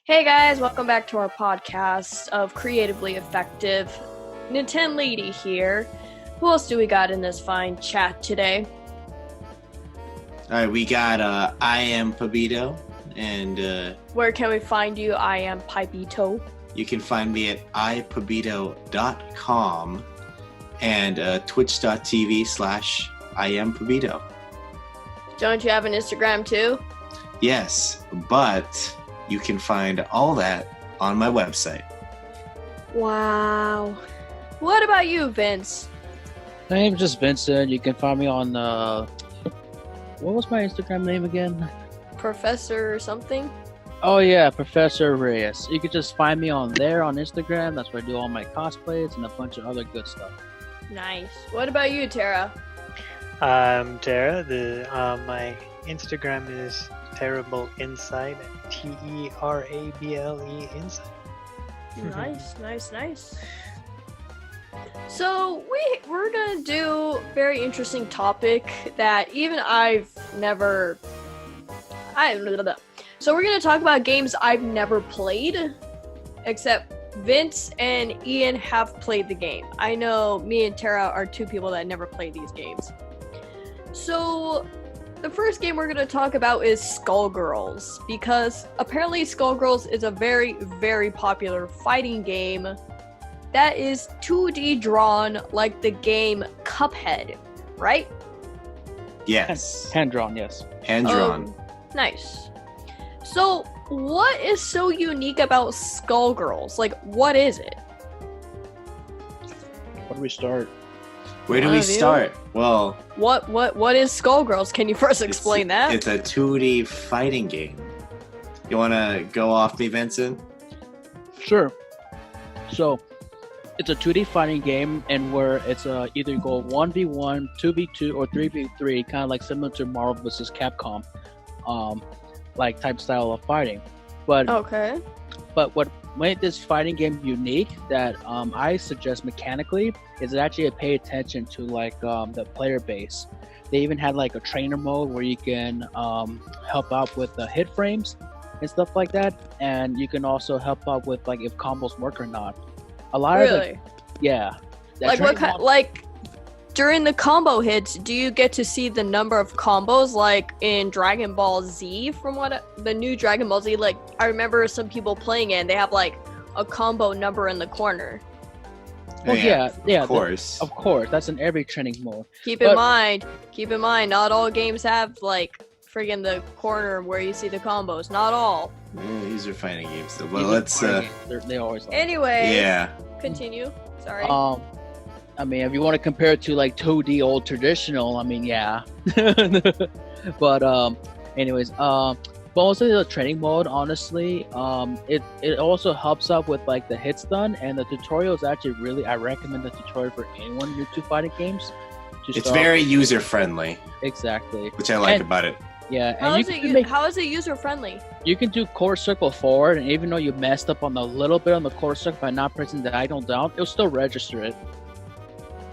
Hey guys, welcome back to our podcast of Creatively Effective. NintenLady here. Who else do we got in this fine chat today? Alright, we got I am Pabito, and Where can we find you? I am Pipito. you can find me at ipabito.com and twitch.tv/IamPabito. Don't you have an Instagram too? Yes, but you can find all that on my website. Wow. What about you, Vince? My name's just Vincent. You can find me on what was my Instagram name again? Professor or something? Oh yeah, Professor Reyes. You can just find me on there on Instagram. That's where I do all my cosplays and a bunch of other good stuff. Nice. What about you, Tara? I'm Tara. My Instagram is Terrible Insight, TERABLE Insight. Nice. So we're gonna do a very interesting topic that even So we're gonna talk about games I've never played, except Vince and Ian have played the game. I know me and Tara are two people that never played these games. So the first game we're going to talk about is Skullgirls, because apparently Skullgirls is a very, very popular fighting game that is 2D drawn like the game Cuphead, right? Yes. Hand drawn, yes. Hand drawn. Nice. So, what is so unique about Skullgirls? Like, what is it? Where do we start? Where do we start? Well, What is Skullgirls? Can you first explain that? It's a 2D fighting game. You want to go off me, Vincent? Sure. So, it's a 2D fighting game, and where it's either you go 1v1, 2v2, or 3v3, kind of like similar to Marvel vs. Capcom, like type style of fighting. But Okay. But what made this fighting game unique that I suggest mechanically is actually pay attention to like the player base. They even had like a trainer mode where you can help out with the hit frames and stuff like that, and you can also help out with like if combos work or not. A lot of Really? yeah. That Like what training kind? mod- Like during the combo hits, do you get to see the number of combos like in Dragon Ball Z? From the new Dragon Ball Z, like I remember some people playing it, and they have like a combo number in the corner. Well, yeah, Of course. Of course, that's in every training mode. Keep in mind, not all games have like friggin' the corner where you see the combos. Not all. These are fighting games, though. Well, Even let's. fighting games, they always like. Anyway, Yeah. continue. Sorry. I mean, if you want to compare it to like 2D old traditional, I mean, yeah. But anyways, mostly the training mode, honestly, it also helps out with like the hit stun, and the tutorial is actually really, I recommend the tutorial for anyone new to fighting games. It's very user friendly, exactly, which I like about it. yeah. how And is it user friendly? you can do core circle forward, and even though you messed up on a little bit on the core circle by not pressing the diagonal down, it'll still register it.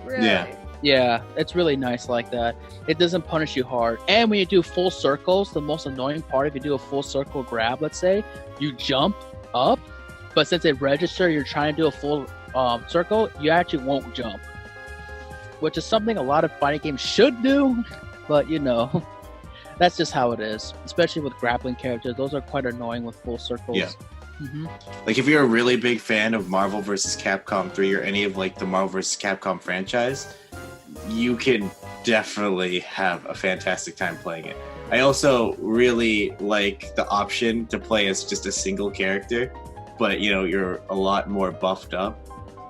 Really? Yeah. Yeah, it's really nice like that. It doesn't punish you hard. And when you do full circles, the most annoying part, if you do a full circle grab, let's say, you jump up, but since it registers you're trying to do a full circle, you actually won't jump. Which is something a lot of fighting games should do, but you know, that's just how it is. Especially with grappling characters, those are quite annoying with full circles. Yeah. Mm-hmm. Like, if you're a really big fan of Marvel vs. Capcom 3 or any of like the Marvel vs. Capcom franchise, you can definitely have a fantastic time playing it. I also really like the option to play as just a single character, but you know, you're a lot more buffed up.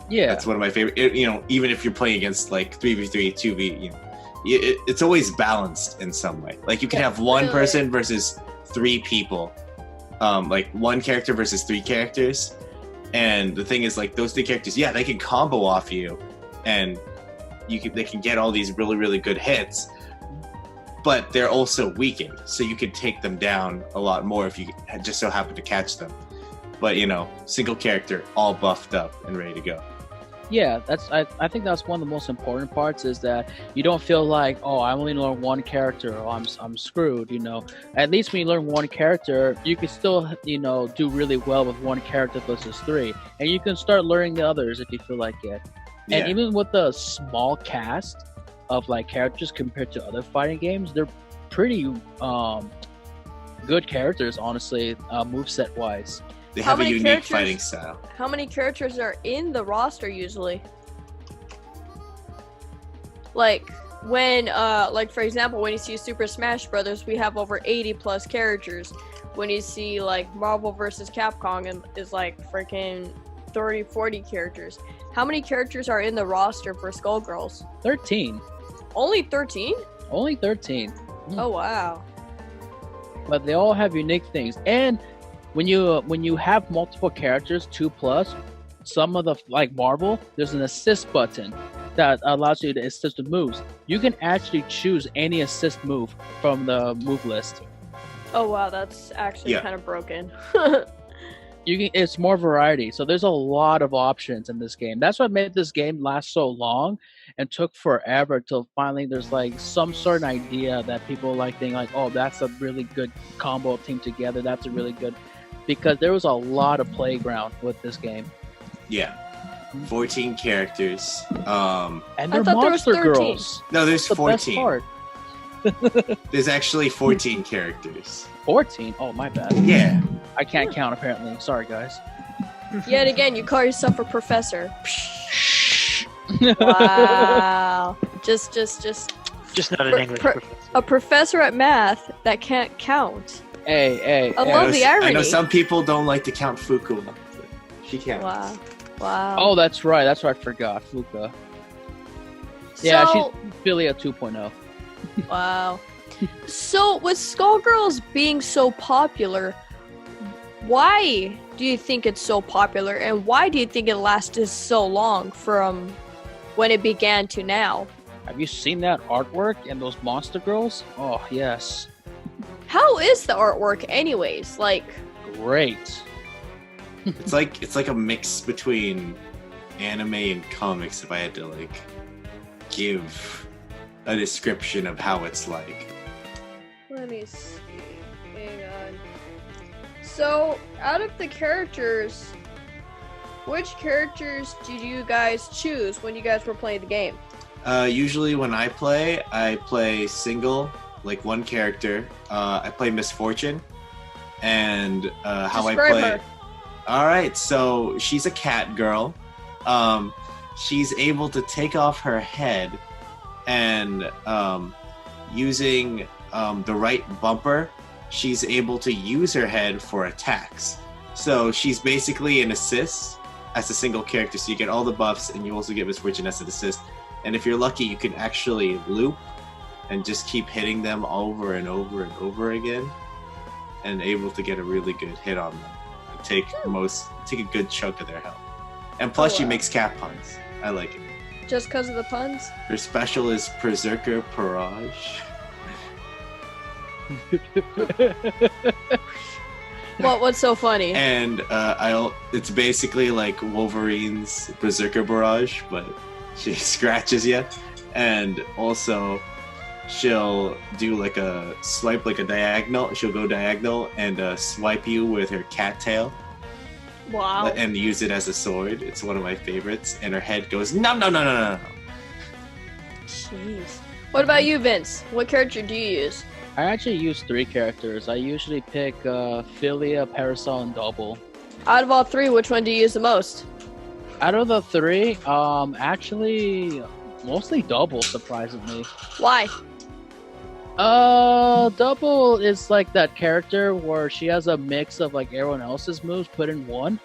Yeah. That's one of my favorite. You know, even if you're playing against like 3v3, 2v, you know, it's always balanced in some way. Like you can have one Really? person versus three people, like one character versus three characters. And the thing is, like, those three characters, yeah, they can combo off you, and they can get all these really, really good hits, but they're also weakened, so you could take them down a lot more if you just so happen to catch them. But you know, single character, all buffed up and ready to go. Yeah, I think that's one of the most important parts is that you don't feel like, oh, I only learn one character, or I'm screwed. At least when you learn one character, you can still do really well with one character versus three, and you can start learning the others if you feel like it. Yeah. And even with the small cast of like characters compared to other fighting games, they're pretty good characters, honestly, moveset wise. They How have a many unique characters- fighting style. How many characters are in the roster usually? Like when like for example, when you see Super Smash Brothers, we have over 80 plus characters. When you see like Marvel vs. Capcom, and is like freaking 30, 40 characters. How many characters are in the roster for Skullgirls? 13. Only 13? Only 13. Oh wow. But they all have unique things. And when you have multiple characters, 2+, some of the like Marvel, there's an assist button that allows you to assist with moves. You can actually choose any assist move from the move list. Oh wow, that's actually Yeah. kind of broken. It's more variety, so there's a lot of options in this game. That's what made this game last so long and took forever till finally there's like some sort of idea that people like thinking like, oh, that's a really good combo team together, that's a really good, because there was a lot of playground with this game. Yeah. 14 characters. And I they're thought there was monster 13. girls. No, there's That's the best 14. part. There's actually 14 characters. 14? Oh, my bad. Yeah. I can't count apparently. Sorry, guys. Yet again, you call yourself a professor. Wow. Just Just not an English professor. a professor at math that can't count. Hey. I love the I irony. know some people don't like to count Fuku. But she counts. Wow. Oh, that's right. I forgot. Fuka. Yeah, So, she's Philia 2.0. wow. So, with Skullgirls being so popular, why do you think it's so popular, and why do you think it lasted so long from when it began to now? Have you seen that artwork and those monster girls? Oh, yes. How is the artwork, anyways? Like, Great. It's like a mix between anime and comics. If I had to like give a description of how it's like. let me see. Hang on. So, out of the characters, which characters did you guys choose when you guys were playing the game? Usually when I play single, like one character. I play Misfortune, and how I Describe play. her. All right, so she's a cat girl. She's able to take off her head, and using the right bumper, she's able to use her head for attacks. So she's basically an assist as a single character, so you get all the buffs, and you also get Misfortune as an assist. And if you're lucky, you can actually loop and just keep hitting them over and over and over again, and able to get a really good hit on them. Take a good chunk of their health. And plus, she wow. makes cat puns. I like it. Just because of the puns? Her special is Berserker Parage. What's so funny? And it's basically like Wolverine's Berserker Barrage, but she scratches you. And also, she'll do like a swipe, like a diagonal. She'll go diagonal and swipe you with her cattail Wow. and use it as a sword. It's one of my favorites. And her head goes, no. Jeez. What about you, Vince? What character do you use? I actually use 3 characters. I usually pick Philia, Parasol, and Double. Out of all 3, which one do you use the most? Out of the 3, actually, mostly Double, surprisingly. Why? Double is like that character where she has a mix of like everyone else's moves put in one.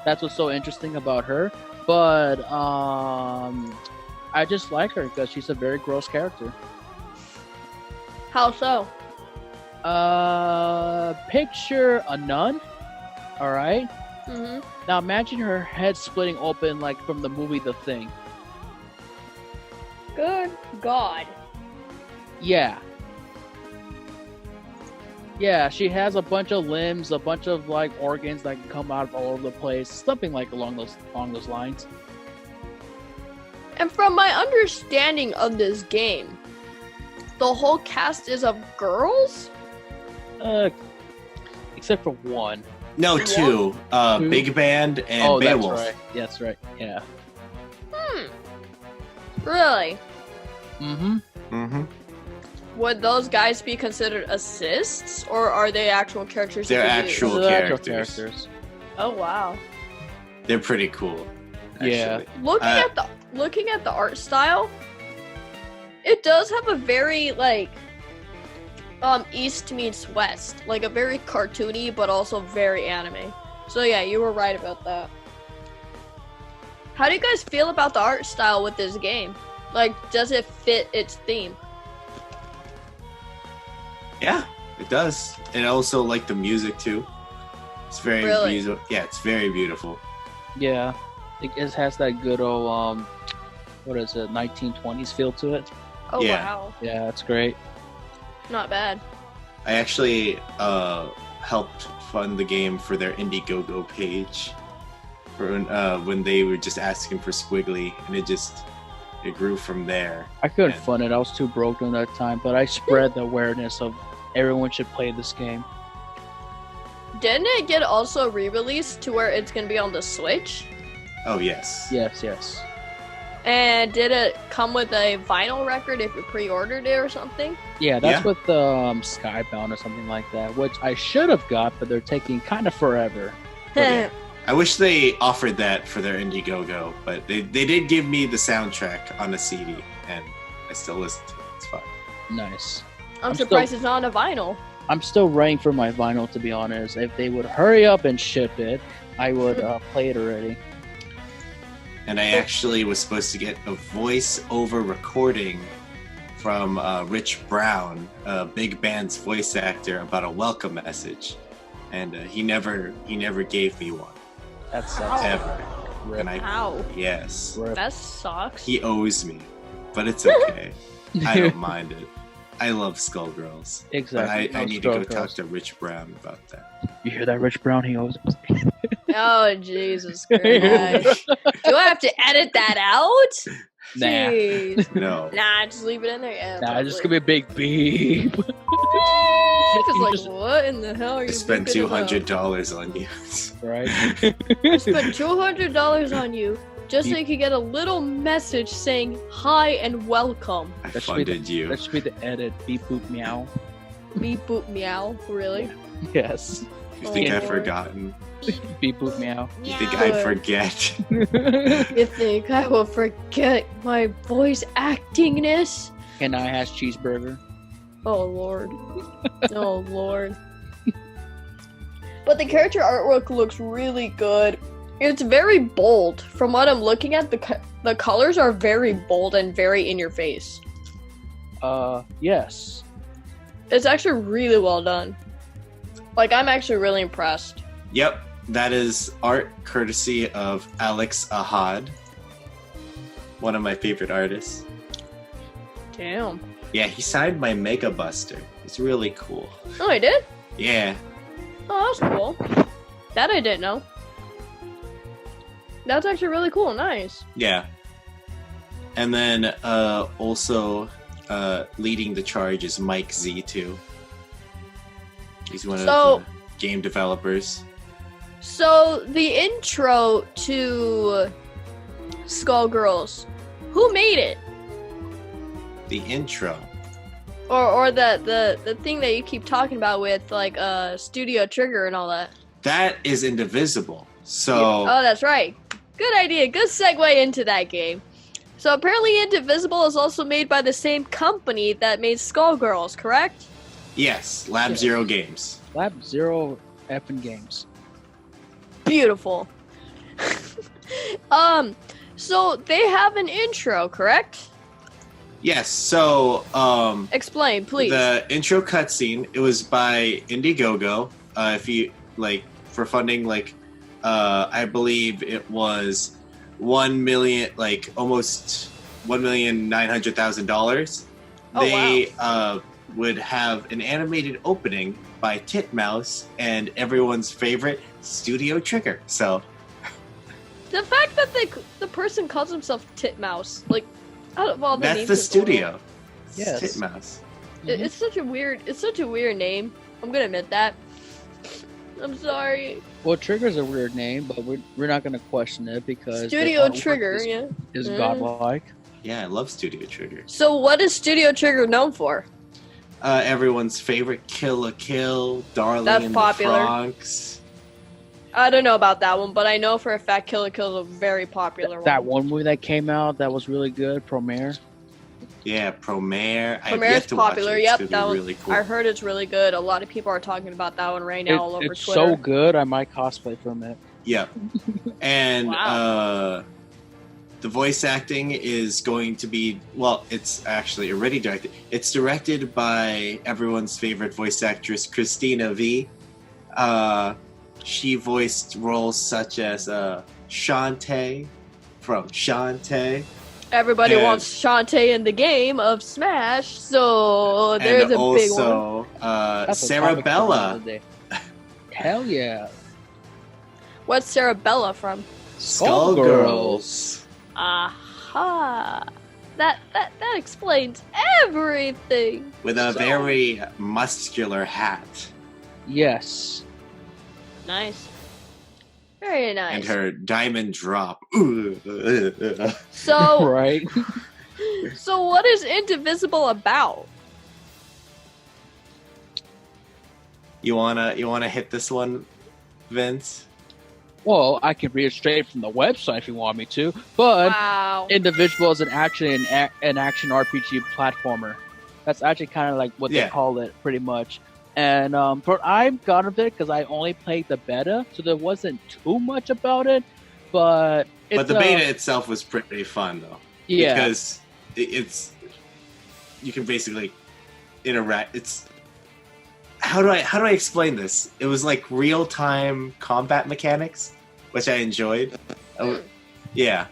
That's what's so interesting about her. But I just like her because she's a very gross character. How so? Picture a nun. All right. Mm-hmm. Now imagine her head splitting open like from the movie The Thing. Good God. Yeah. Yeah, she has a bunch of limbs, a bunch of like organs that can come out all over the place, something like along those lines. And from my understanding of this game, the whole cast is of girls? Except for one. No, two. Two? Big Band and Beowulf. That's right. That's right. Yeah. Really? Mm-hmm. Mm-hmm. Would those guys be considered assists, or are they actual characters? They're that you use? actual They're actual characters. Oh wow! They're pretty cool. Yeah. Actually. Looking at the art style, it does have a very like East meets West, like a very cartoony but also very anime. So yeah, you were right about that. How do you guys feel about the art style with this game? Like, does it fit its theme? Yeah, it does. And also like the music too. It's very Really? musical. Yeah, it's very beautiful. Yeah. It has that good old what is it, 1920s feel to it. Oh Yeah. wow, Yeah, it's great. not bad. I actually helped fund the game for their Indiegogo page for when they were just asking for Squiggly, and it grew from there. I couldn't And- fund it. I was too broke during that time, but I spread the awareness of everyone should play this game. Didn't it get also re-released to where it's gonna be on the Switch? Oh yes. Yes. And did it come with a vinyl record if you pre-ordered it or something? Yeah, that's Yeah. with Skybound or something like that, which I should have got, but they're taking kind of forever. Okay. I wish they offered that for their Indiegogo, but they did give me the soundtrack on a CD, and I still listen to it. It's fine. Nice. I'm surprised it's not on a vinyl. I'm still waiting for my vinyl, to be honest. If they would hurry up and ship it, I would play it already. And I actually was supposed to get a voice-over recording from Rich Brown, Big Band's voice actor, about a welcome message, and he never gave me one That sucks. ever. Rip. And I Ow, yes, Rip. that sucks. he owes me, but it's okay. I don't mind it. I love Skullgirls, but Exactly. I need to go talk to Rich Brown about that. You hear that, Rich Brown? He owes us. Oh, Jesus Christ. Do I have to edit that out? Nah. Jeez. No, Nah, just leave it in there. Yeah, Nah, it's just probably. gonna be a big beep. Just like, what in the hell are I you spent thinking about? $200 on you. Right? I spent $200 on you just so you could get a little message saying hi and welcome. I That should be funded you. That should be the edit. Beep boop meow. Beep boop meow. Really? Yes. You think Oh, I've Lord. forgotten? Beep boop meow. You think I'd forget? You think I will forget my voice actingness? And I has cheeseburger. Oh Lord. Oh Lord. But the character artwork looks really good. It's very bold. From what I'm looking at, the colors are very bold and very in your face. Yes. It's actually really well done. Like, I'm actually really impressed. Yep, that is art courtesy of Alex Ahad, one of my favorite artists. Damn. Yeah, he signed my Mega Buster. It's really cool. Oh, I did? Yeah, Oh, that's cool. That I didn't know. That's actually really cool. Nice. yeah. And then also leading the charge is Mike Z2. He's one So- of the game developers. So, the intro to Skullgirls, who made it? The intro. Or the thing that you keep talking about with, like, Studio Trigger and all that. That is Indivisible. So Oh, that's right. Good idea. Good segue into that game. So apparently Indivisible is also made by the same company that made Skullgirls, correct? yes, Lab Zero Games. Lab Zero effing games. Beautiful. So they have an intro, correct? Yes, so Explain, please. the intro cutscene, it was by Indiegogo. If you like for funding, like I believe it was 1 million, like almost $1,900,000. Oh, They would have an animated opening by Titmouse and everyone's favorite Studio Trigger. So the fact that the person calls himself Titmouse, like, out of all the that's names the in studio. world, Yes. Titmouse. it's such a weird name. I'm gonna admit that. I'm sorry. Well, Trigger's a weird name, but we're not going to question it because Studio the artwork Trigger, yeah. is godlike. Yeah, I love Studio Trigger. So what is Studio Trigger known for? Everyone's favorite Kill la Kill, Darling That's in popular. the Bronx. I don't know about that one, but I know for a fact Kill la Kill is a very popular one. That one movie that came out that was really good, Promare. Yeah, Promare. I have Premiere's yet to watch popular. it. It's Yep, gonna that be one. really cool. I heard it's really good. A lot of people are talking about that one right now all over It's Twitter. so good, I might cosplay from it. Yeah. And Wow. the voice acting is going to be, well, it's actually already directed. It's directed by everyone's favorite voice actress, Christina V. She voiced roles such as Shantae from Shantae. Everybody and- wants Shantae in the game of Smash, so there's and a big one. also That's a topic for Sarabella. another day. Hell yeah. What's Sarabella from? Skullgirls. Aha! That explains everything. With a So- very muscular hat. Yes. Nice. Very nice. And her diamond drop. So, Right? so what is Indivisible about? You wanna hit this one, Vince? Well, I can read it straight from the website if you want me to, but Wow. Indivisible is an action RPG platformer. That's actually kind of like what they Yeah. call it, pretty much. And I've got of it because I only played the beta, so there wasn't too much about it. But it's, But the beta itself was pretty fun though. yeah, Because it's you can basically interact. It's how do I explain this? It was like real time combat mechanics, which I enjoyed. Yeah,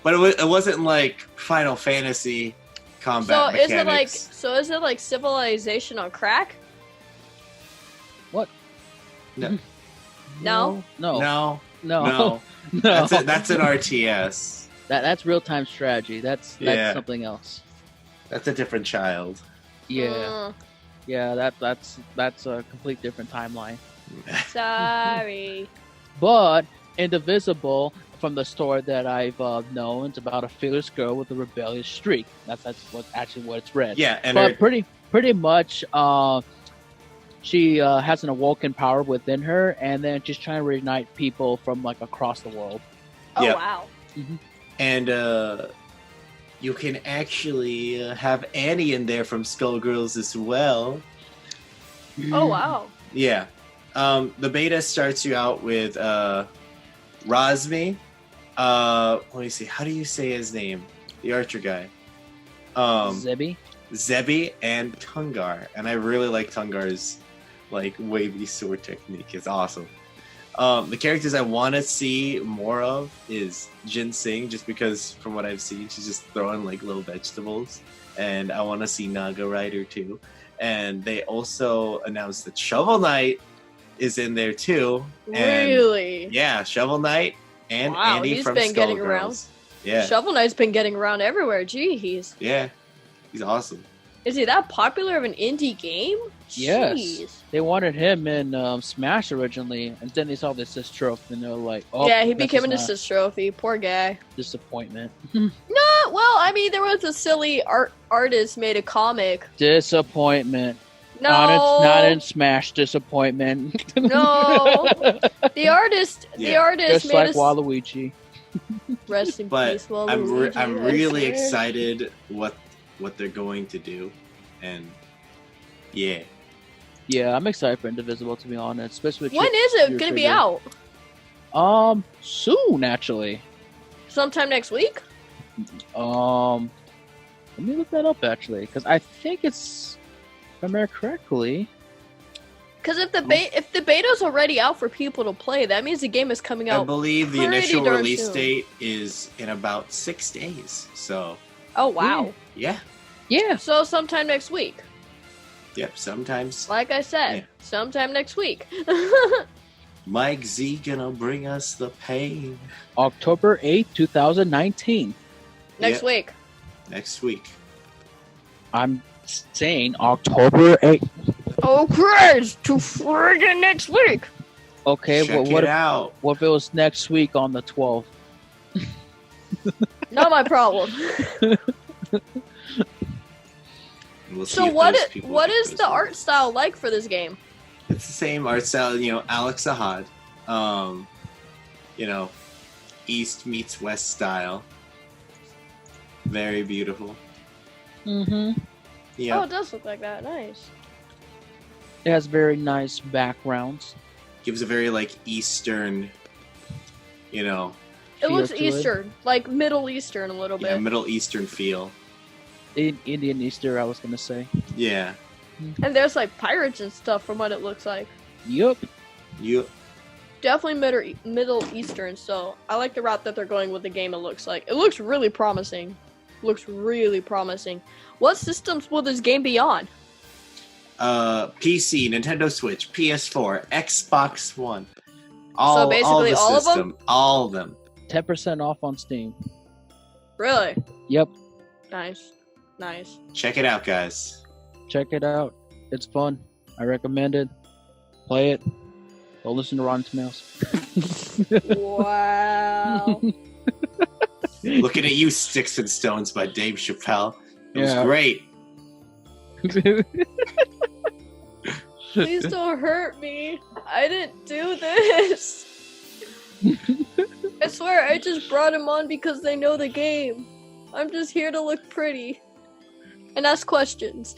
but it wasn't like Final Fantasy combat mechanics. Is it like Civilization on crack? No. No? no, No, no, no, no. that's an RTS. That's real time strategy. That's Yeah. something else. That's a different child. Yeah, yeah. That's a complete different timeline. Sorry. But Indivisible, from the story that I've known, it's about a fearless girl with a rebellious streak. That's what it's read. Yeah, and But her, pretty much, she has an awoken power within her, and then she's trying to reunite people from like across the world. Oh Yeah. wow. and you can actually have Annie in there from Skullgirls as well. Oh wow. Yeah. The beta starts you out with Razmi. Let me see. How do you say his name? The archer guy. Zebby. Zebi and Tungar. And I really like Tungar's like wavy sword technique. It's awesome. The characters I want to see more of is Ginseng, just because from what I've seen, she's just throwing like little vegetables. And I want to see Naga Rider too. And they also announced that Shovel Knight is in there too. And Really? yeah, Shovel Knight and Wow, Andy he's from been getting around. Skullgirls. Yeah, Shovel Knight's been getting around everywhere. Jeez. yeah, he's awesome. Is he that popular of an indie game? Yes. Jeez. They wanted him in Smash originally, and then they saw the assist trophy, and they were like, "Oh, Yeah, he that's became an just not- assist trophy. Poor guy. disappointment." Well, I mean, there was a silly artist made a comic. Disappointment. No, Not in Smash. Disappointment. No. the artist Yeah. Just made like a Waluigi. rest in But peace. I'm Waluigi, I really swear. excited what they're going to do, and yeah, Yeah, I'm excited for Indivisible, to be honest. Especially with When is it gonna be out? Soon, actually. Sometime next week? Let me look that up actually, because I think it's, if I remember correctly. Because if the beta's already out for people to play, that means the game is coming I out. believe the pretty initial darn release soon. date is in about 6 days. So Oh wow! yeah, Yeah, So sometime next week. Yep, sometimes. Like I said, Yeah. sometime next week. Mike Z gonna bring us the pain. October 8th, 2019. Next week. Next week. I'm saying October 8th. Oh, Christ! To friggin' next week! Okay, Check what it out. what if it was next week on the 12th? Not my problem. We'll see So if what those is people what get is those the art words. style like for this game? It's the same art style, Alex Ahad. East meets West style. Very beautiful. Mm-hmm. Yeah. Oh, it does look like that. Nice. It has very nice backgrounds. Gives a very Eastern, It Feel looks to it. Eastern, like Middle Eastern a little bit. Middle Eastern feel. Indian Easter, I was gonna say. Yeah. And there's like pirates and stuff from what it looks like. Yup. You Definitely Middle Eastern, so I like the route that they're going with the game. It looks really promising. What systems will this game be on? PC, Nintendo Switch, PS4, Xbox One. So basically the all of them? system, all of them. 10% off on Steam. Really? Yep. Nice. Check it out, guys. Check it out. It's fun. I recommend it. Play it. Go listen to Rotten Tomatoes. Wow. Looking at you, Sticks and Stones by Dave Chappelle. It was Yeah. great. Please don't hurt me. I didn't do this. I swear, I just brought him on because they know the game. I'm just here to look pretty and ask questions.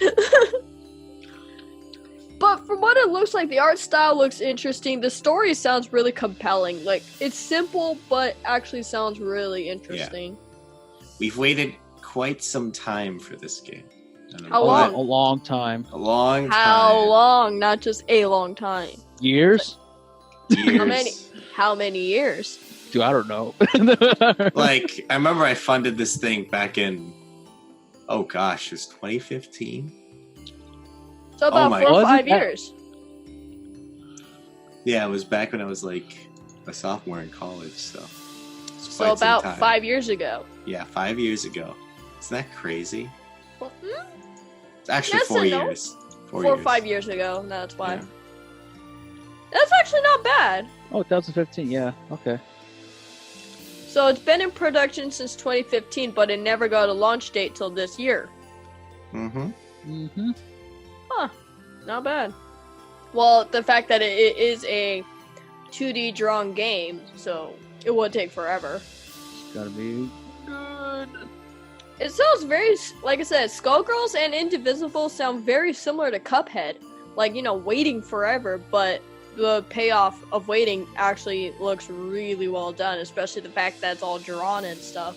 But from what it looks like, the art style looks interesting. The story sounds really compelling. Like, it's simple, but actually sounds really interesting. We've waited quite some time for this game. I don't How know long? A long time. A long time. How long? Not just a long time. Years? Years. How many years? Dude, I don't know. I remember I funded this thing back in, it was 2015? So about my- 4 or Wasn't 5 that- years. Yeah, it was back when I was a sophomore in college, so. It's So quite some about time. 5 years ago. Yeah, 5 years ago. Isn't that crazy? Well, It's actually Yes 4 and no. years. 4 4 or years. 5 years ago. That's why. Yeah. That's actually not bad. Oh, 2015, yeah. Okay. So it's been in production since 2015, but it never got a launch date till this year. Mm-hmm. Mm-hmm. Not bad. Well, the fact that it is a 2D drawn game, so it would take forever. It's gotta be good. It sounds very, like I said, Skullgirls and Indivisible sound very similar to Cuphead. Waiting forever, but the payoff of waiting actually looks really well done, especially the fact that it's all drawn and stuff.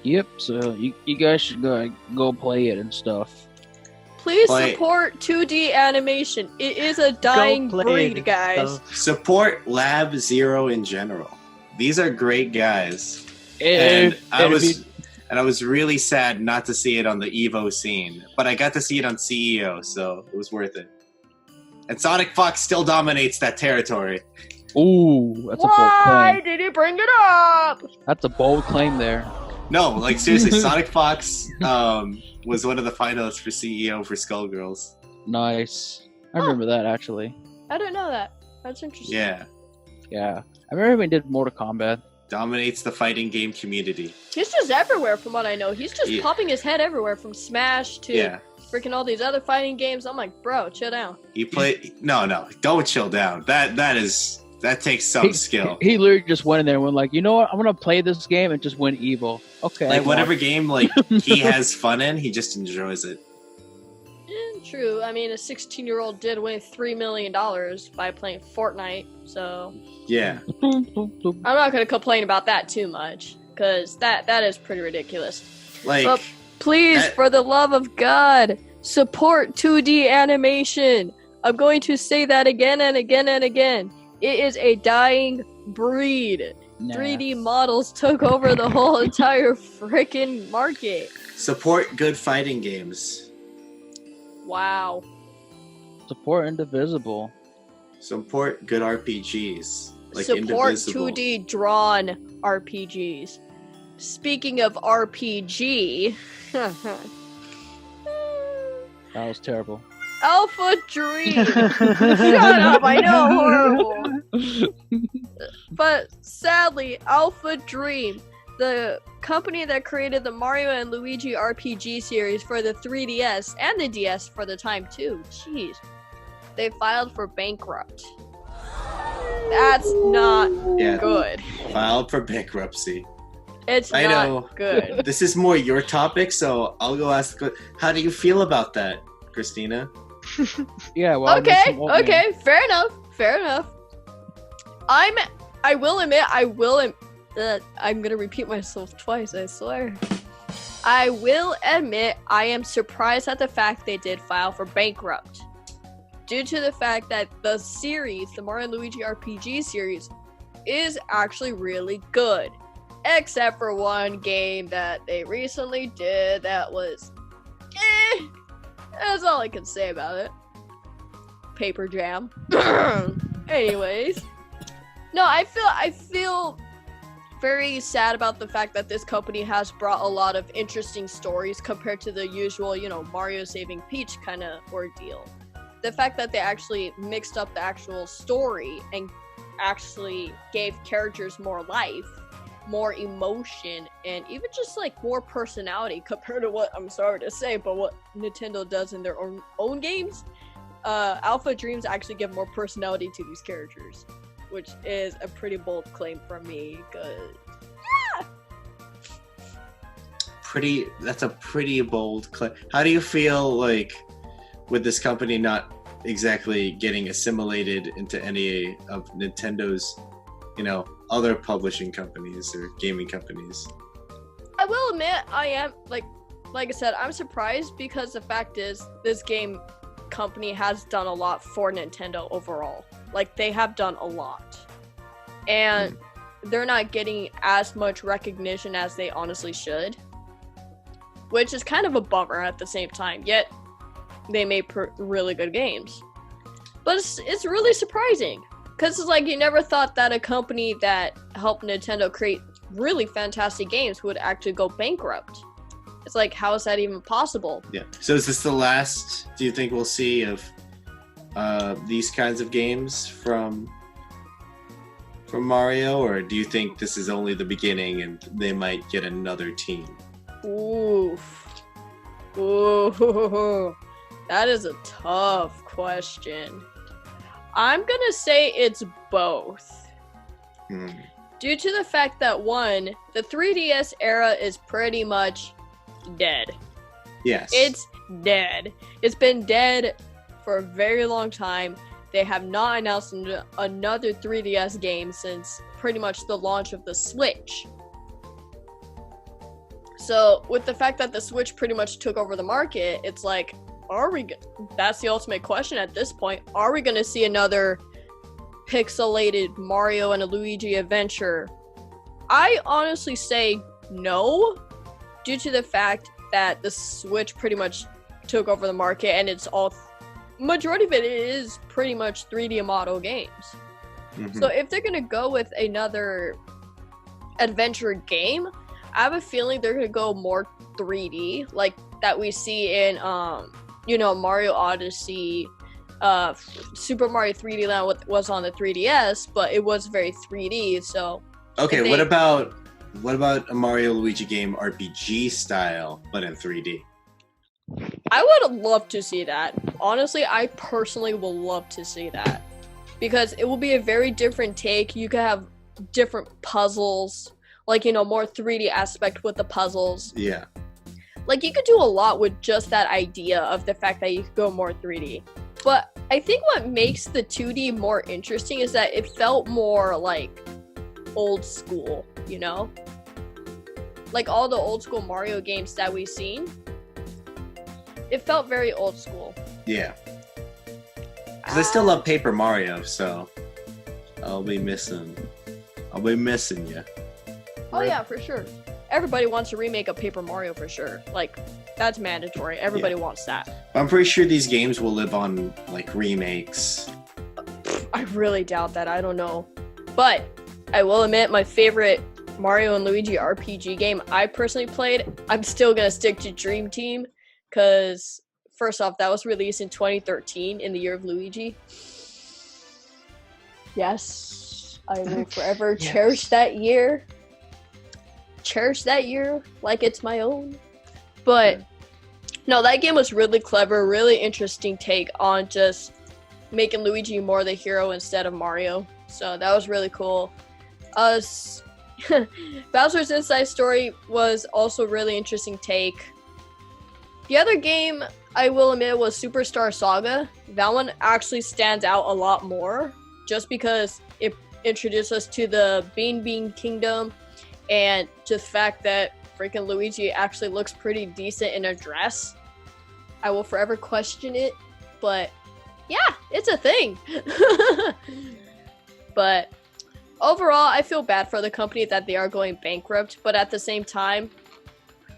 Yep, so you guys should go play it and stuff. Please Play- support 2D animation. It is a dying play breed, it. guys. Support Lab Zero in general. These are great guys. And I was really sad not to see it on the Evo scene, but I got to see it on CEO, so it was worth it. And Sonic Fox still dominates that territory. Ooh, that's a bold Why claim. did he bring it up? That's a bold claim there. No, seriously, Sonic Fox was one of the finalists for CEO for Skullgirls. Nice. I remember that actually. I didn't know that. That's interesting. Yeah, Yeah. I remember when we did Mortal Kombat. dominates the fighting game community. He's just everywhere from what I know. He's just Yeah. popping his head everywhere from Smash to Yeah, freaking all these other fighting games. I'm like, bro, chill down. he play. No, don't chill down. That takes some skill. He literally just went in there and went like, you know what? I'm gonna play this game and just win evil. Okay. I Whatever won. game he has fun in, he just enjoys it. True. I mean, a 16-year-old did win $3 million by playing Fortnite, so Yeah. I'm not going to complain about that too much, because that is pretty ridiculous. But please, that- for the love of God, support 2D animation. I'm going to say that again and again and again. It is a dying breed. Nah. 3D models took over the whole entire freaking market. Support good fighting games. Wow. Support Indivisible. Support good RPGs. Like Support Indivisible. 2D drawn RPGs. Speaking of RPG, That was terrible. AlphaDreams. Shut up! I know, horrible. But sadly, AlphaDreams, the company that created the Mario and Luigi RPG series for the 3DS and the DS for the time too, jeez, they filed for bankrupt. That's not good. Filed for bankruptcy. It's I not know. good. This is more your topic, so I'll go ask. How do you feel about that, Christina? Yeah, well. Okay, fair enough. I will admit, I'm gonna repeat myself twice, I swear. I will admit, I am surprised at the fact they did file for bankrupt. Due to the fact that the series, the Mario and Luigi RPG series, is actually really good. Except for one game that they recently did that was that's all I can say about it. Paper Jam. Anyways. No, I feel very sad about the fact that this company has brought a lot of interesting stories compared to the usual, Mario saving Peach kind of ordeal. The fact that they actually mixed up the actual story and actually gave characters more life, more emotion, and even just like more personality compared to what, I'm sorry to say, but what Nintendo does in their own games. AlphaDreams actually give more personality to these characters, which is a pretty bold claim from me, because That's a pretty bold claim. How do you feel like with this company not exactly getting assimilated into any of Nintendo's, other publishing companies or gaming companies? I will admit, I am, like I said, I'm surprised because the fact is, this game company has done a lot for Nintendo overall. Like, they have done a lot. And they're not getting as much recognition as they honestly should. Which is kind of a bummer at the same time, yet they made really good games. But it's really surprising. Because it's like, you never thought that a company that helped Nintendo create really fantastic games would actually go bankrupt. It's like, how is that even possible? Yeah. So is this the last, do you think we'll see of these kinds of games from Mario? Or do you think this is only the beginning and they might get another team? Oof. That is a tough question. I'm gonna say it's both. Due to the fact that, one, the 3DS era is pretty much dead. Yes. It's dead. It's been dead for a very long time. They have not announced another 3DS game since pretty much the launch of the Switch. So, with the fact that the Switch pretty much took over the market, it's like, that's the ultimate question at this point. Are we going to see another pixelated Mario and a Luigi adventure? I honestly say no, due to the fact that the Switch pretty much took over the market, and it's all, majority of it is pretty much 3D model games. So if they're going to go with another adventure game, I have a feeling they're going to go more 3D, like that we see in, Mario Odyssey, Super Mario 3D Land was on the 3DS, but it was very 3D, so... Okay, what about a Mario Luigi game RPG style, but in 3D? I would love to see that. Honestly, I personally will love to see that. Because it will be a very different take. You could have different puzzles, like, more 3D aspect with the puzzles. Yeah. Like, you could do a lot with just that idea of the fact that you could go more 3D. But I think what makes the 2D more interesting is that it felt more, like, old school, Like, all the old school Mario games that we've seen, it felt very old school. Yeah. Because I still love Paper Mario, so I'll be missing you. Oh, yeah, for sure. Everybody wants a remake of Paper Mario for sure. Like, That's mandatory. Everybody wants that. I'm pretty sure these games will live on like remakes. I really doubt that. I don't know. But I will admit my favorite Mario and Luigi RPG game I personally played, I'm still going to stick to Dream Team because first off, that was released in 2013 in the year of Luigi. Yes, I will forever cherish that year. Cherish that year like it's my own. But no, that game was really clever, really interesting take on just making Luigi more the hero instead of Mario. So that was really cool. Bowser's Inside Story was also really interesting take. The other game, I will admit, was Superstar Saga. That one actually stands out a lot more just because it introduced us to the Bean Kingdom and to the fact that freaking Luigi actually looks pretty decent in a dress. I will forever question it, but yeah, it's a thing. But overall, I feel bad for the company that they are going bankrupt, but at the same time,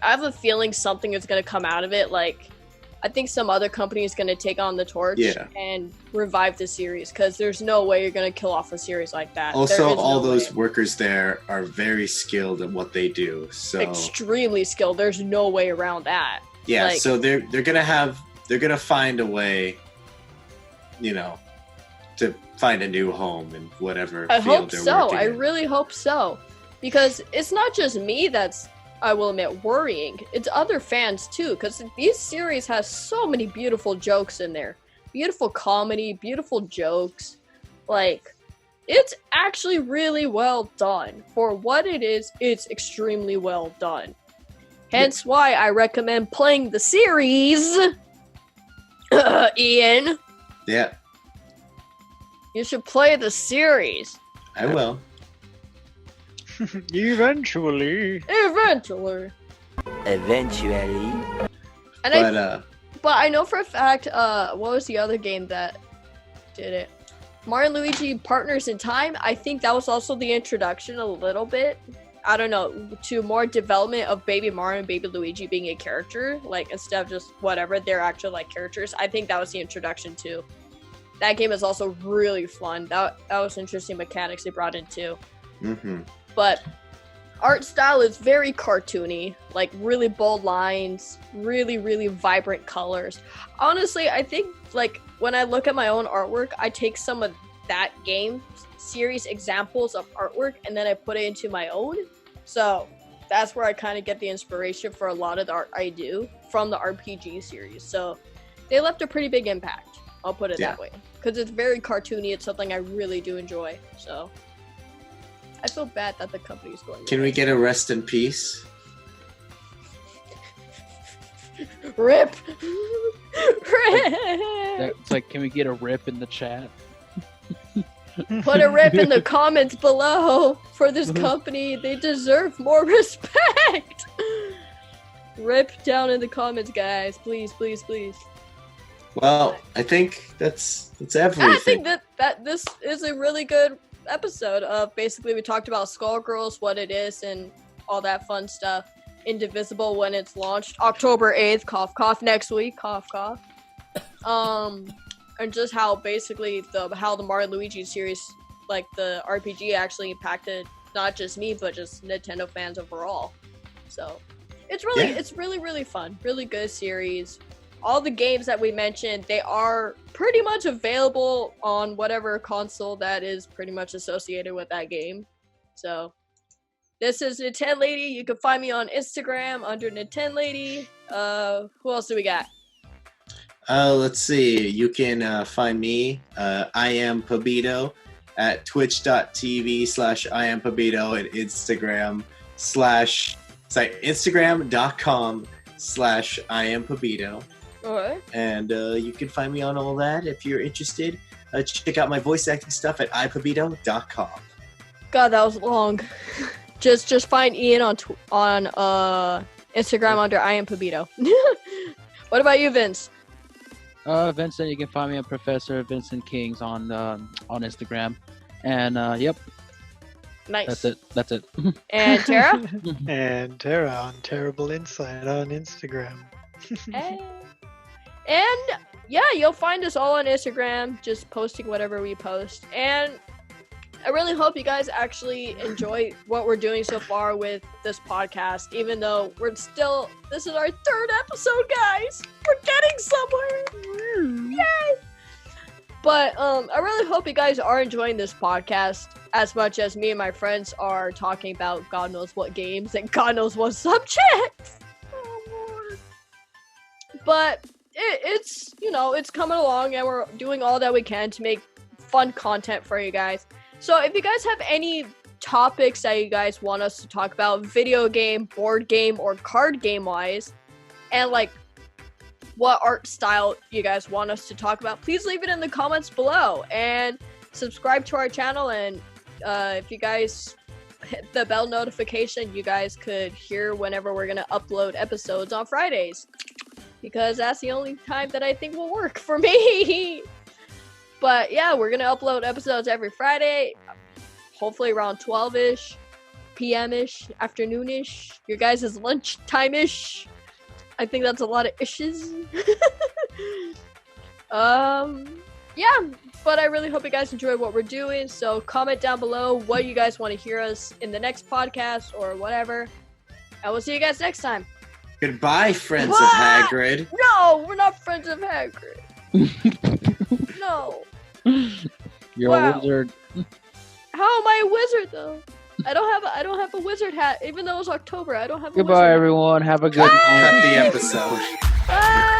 I have a feeling something is going to come out of it. Like, I think some other company is going to take on the torch and revive the series, because there's no way you're going to kill off a series like that. Also, all those workers there are very skilled at what they do. So extremely skilled. There's no way around that. Yeah, like, so they're gonna find a way, you know, to find a new home in whatever I field hope they're so. working I in. really hope so. Because it's not just me that's, I will admit, worrying. It's other fans too, because these series has so many beautiful jokes in there. Beautiful comedy, beautiful jokes. Like, it's actually really well done. For what it is, it's extremely well done. Hence why I recommend playing the series. Ian. Yeah. You should play the series. I will. Eventually. Eventually. And but I know for a fact, what was the other game that did it? Mario and Luigi Partners in Time. I think that was also the introduction a little bit. I don't know, to more development of Baby Mario and Baby Luigi being a character. Like, instead of just whatever, they're actual, like, characters. I think that was the introduction, too. That game is also really fun. That was interesting mechanics they brought in, too. Mm-hmm. But art style is very cartoony. Like, really bold lines. Really, really vibrant colors. Honestly, I think, like, when I look at my own artwork, I take some of that game series examples of artwork and then I put it into my own. So that's where I kind of get the inspiration for a lot of the art I do from the RPG series. So they left a pretty big impact. I'll put it that way. Because it's very cartoony. It's something I really do enjoy. So I feel bad that the company's going. Can we get a rest in peace? Rip! Rip! It's like, can we get a rip in the chat? Put a rip in the comments below for this company. They deserve more respect. Rip down in the comments, guys. Please, please, please. Well, I think that's everything. I think that this is a really good episode of basically we talked about Skullgirls, what it is, and all that fun stuff. Indivisible when it's launched October 8th. Cough, cough. Next week. Cough, cough. And just how basically how the Mario Luigi series, like the RPG, actually impacted not just me but just Nintendo fans overall. So it's really really fun, really good series. All the games that we mentioned, they are pretty much available on whatever console that is pretty much associated with that game. So this is NintenLady. You can find me on Instagram under NintenLady. Who else do we got? Let's see. You can find me, I am Pabito, at twitch.tv/IamPabito and Instagram.com/IamPabito. Alright. And you can find me on all that if you're interested. Check out my voice acting stuff at ipabito.com. God, that was long. Just find Ian on Instagram under I am Pabito. What about you, Vince? Vincent, you can find me at Professor Vincent Kings on Instagram, and yep. Nice. That's it. And Tara? And Tara on Terrible Insight on Instagram. Hey. And yeah, you'll find us all on Instagram, just posting whatever we post. And I really hope you guys actually enjoy what we're doing so far with this podcast, even though this is our 3rd episode, guys. We're getting somewhere. Yay! But I really hope you guys are enjoying this podcast as much as me and my friends are talking about God knows what games and God knows what subjects. Oh, Lord. But it's coming along, and we're doing all that we can to make fun content for you guys. So if you guys have any topics that you guys want us to talk about, video game, board game, or card game wise, and like what art style you guys want us to talk about, please leave it in the comments below, and subscribe to our channel. And if you guys hit the bell notification, you guys could hear whenever we're gonna upload episodes on Fridays, because that's the only time that I think will work for me. But yeah, we're gonna upload episodes every Friday, hopefully around 12-ish, p.m.-ish, afternoon-ish, your guys' lunchtime-ish. I think that's a lot of ishes. Yeah, but I really hope you guys enjoy what we're doing, so comment down below what you guys want to hear us in the next podcast or whatever, and we'll see you guys next time. Goodbye, friends of Hagrid. No, we're not friends of Hagrid. No. You're a wizard. How am I a wizard though? I don't have a wizard hat, even though it's October. I don't have a Goodbye, wizard hat. everyone. Have a good night. Cut the episode. Bye.